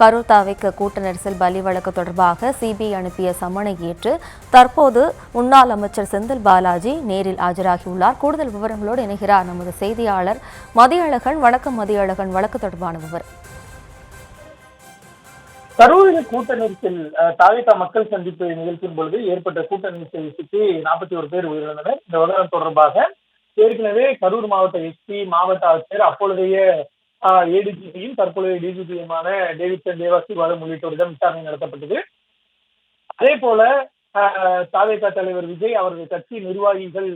கரூர் தாவேக்கு கூட்ட நெரிசல் பலி வழக்கு தொடர்பாக சிபிஐ அனுப்பிய சம்மனை ஏற்று தற்போது முன்னாள் அமைச்சர் செந்தில் பாலாஜி நேரில் ஆஜராகியுள்ளார். கூடுதல் விவரங்களோடு இணைகிறார் நமது செய்தியாளர் மதியழகன். வணக்கம் மதியழகன், வழக்கு தொடர்பான விவரம். கரூரில் கூட்ட நெரிசல் தாவேகா மக்கள் சந்திப்பு நிகழ்ச்சியின் பொழுது ஏற்பட்ட கூட்ட நெரிசல் சிக்கி 41 பேர் உயிரிழந்தனர். இந்த விவகாரம் தொடர்பாக ஏற்கனவே கரூர் மாவட்ட எஸ்பி, மாவட்ட ஆட்சியர், அப்பொழுதைய ஏடிஜிபியும் தற்போதைய டிஜிபியுமான டேவிட்சன் தேவாசிர்வாதம் உள்ளிட்டோரிடம் விசாரணை நடத்தப்பட்டது. அதே போல தாவேகா தலைவர் விஜய், அவரது கட்சி நிர்வாகிகள்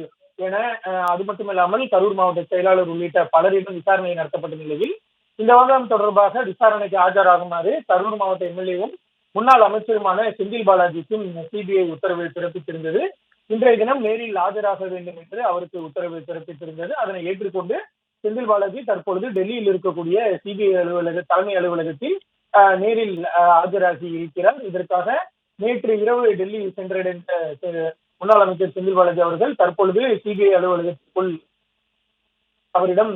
என அது மட்டுமில்லாமல் கரூர் மாவட்ட செயலாளர் உள்ளிட்ட பலரிடம் விசாரணை நடத்தப்பட்ட நிலையில் இந்த விவகாரம் தொடர்பாக விசாரணைக்கு ஆஜராகுமாறு கரூர் மாவட்ட எம்எல்ஏவும் முன்னாள் அமைச்சருமான செந்தில் பாலாஜிக்கும் சிபிஐ உத்தரவு பிறப்பித்திருந்தது. இன்றைய தினம் நேரில் ஆஜராக வேண்டும் என்று அவருக்கு உத்தரவு பிறப்பித்திருந்தது. அதனை ஏற்றுக்கொண்டு செந்தில் பாலாஜி தற்பொழுது டெல்லியில் இருக்கக்கூடிய சிபிஐ தலைமை அலுவலகத்தில் நேரில் ஆஜராகி இருக்கிறார். இதற்காக நேற்று இரவு டெல்லி சென்றடைந்த முன்னாள் அமைச்சர் செந்தில் பாலாஜி அவர்கள் தற்பொழுது சிபிஐ அலுவலகத்திற்குள் அவரிடம்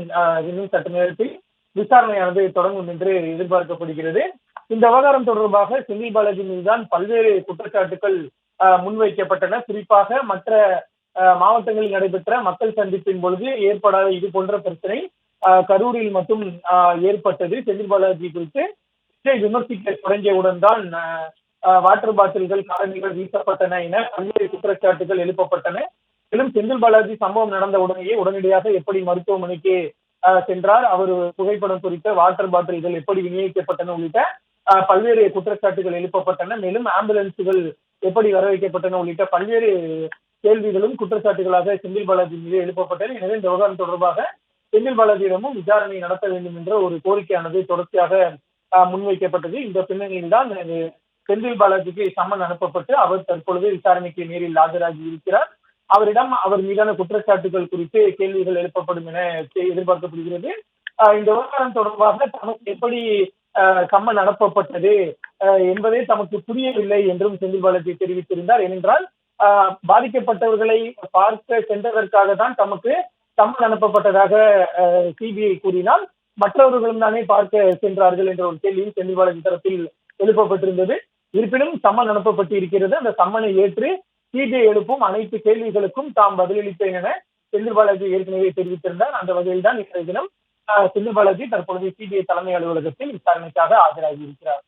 இன்னும் சற்று நேரத்தில் விசாரணையானது தொடங்கும் என்று எதிர்பார்க்கப்படுகிறது. இந்த விவகாரம் தொடர்பாக செந்தில் பாலாஜி மீதுதான் பல்வேறு குற்றச்சாட்டுகள் முன்வைக்கப்பட்டன. குறிப்பாக மற்ற மாவட்டங்களில் நடைபெற்ற மக்கள் சந்திப்பின் பொழுது ஏற்படாத இது போன்ற பிரச்சனை கரூரில் மட்டும் ஏற்பட்டது. செந்தில் பாலாஜி குறித்து விமர்சிக்க தொடங்கியவுடன் தான் வாட்டர் பாட்டில்கள், காலணிகள் வீசப்பட்டன என பல்வேறு குற்றச்சாட்டுகள் எழுப்பப்பட்டன. மேலும் செந்தில் பாலாஜி சம்பவம் நடந்த உடனடியாக எப்படி மருத்துவமனைக்கு சென்றார், அவர் புகைப்படம் குறித்த வாட்டர் பாட்டில்கள் எப்படி விநியோகிக்கப்பட்டன உள்ளிட்ட பல்வேறு குற்றச்சாட்டுகள் எழுப்பப்பட்டன. மேலும் ஆம்புலன்ஸுகள் எப்படி வர வைக்கப்பட்டன உள்ளிட்ட பல்வேறு கேள்விகளும் குற்றச்சாட்டுகளாக செந்தில் பாலாஜி மீது எழுப்பப்பட்டன. எனவே இந்த விவகாரம் தொடர்பாக செந்தில் பாலாஜியிடமும் விசாரணை நடத்த வேண்டும் என்ற ஒரு கோரிக்கையானது தொடர்ச்சியாக முன்வைக்கப்பட்டது. இந்த பின்னணியில் தான் செந்தில் பாலாஜிக்கு சம்மன் அனுப்பப்பட்டு அவர் தற்பொழுது விசாரணைக்கு நேரில் ஆஜராகி இருக்கிறார். அவரிடம் அவர் மீதான குற்றச்சாட்டுகள் குறித்து கேள்விகள் எழுப்பப்படும் என எதிர்பார்க்கப்படுகிறது. இந்த விவகாரம் தொடர்பாக தமக்கு எப்படி சம்மன் அனுப்பப்பட்டது என்பதே தமக்கு புரியவில்லை என்றும் செந்தில் பாலாஜி தெரிவித்திருந்தார். ஏனென்றால் பாதிக்கப்பட்டவர்களை பார்க்க சென்றதற்காக தான் தமக்கு சம்மன் அனுப்பப்பட்டதாக சிபிஐ கூறினால் மற்றவர்களும் தானே பார்க்க சென்றார்கள் என்ற ஒரு கேள்வியும் செந்தில் பாலாஜி தரப்பில் எழுப்பப்பட்டிருந்தது. இருப்பினும் சம்மன் அனுப்பப்பட்டு இருக்கிறது. அந்த சம்மனை ஏற்று சிபிஐ எழுப்பும் அனைத்து கேள்விகளுக்கும் தாம் பதிலளிப்பேன் என செந்தில் பாலாஜி ஏற்கனவே தெரிவித்திருந்தார். அந்த வகையில் தான் இன்றைய தினம் செந்தில் பாலாஜி தற்பொழுது சிபிஐ தலைமை அலுவலகத்தில் விசாரணைக்காக ஆஜராகி இருக்கிறார்.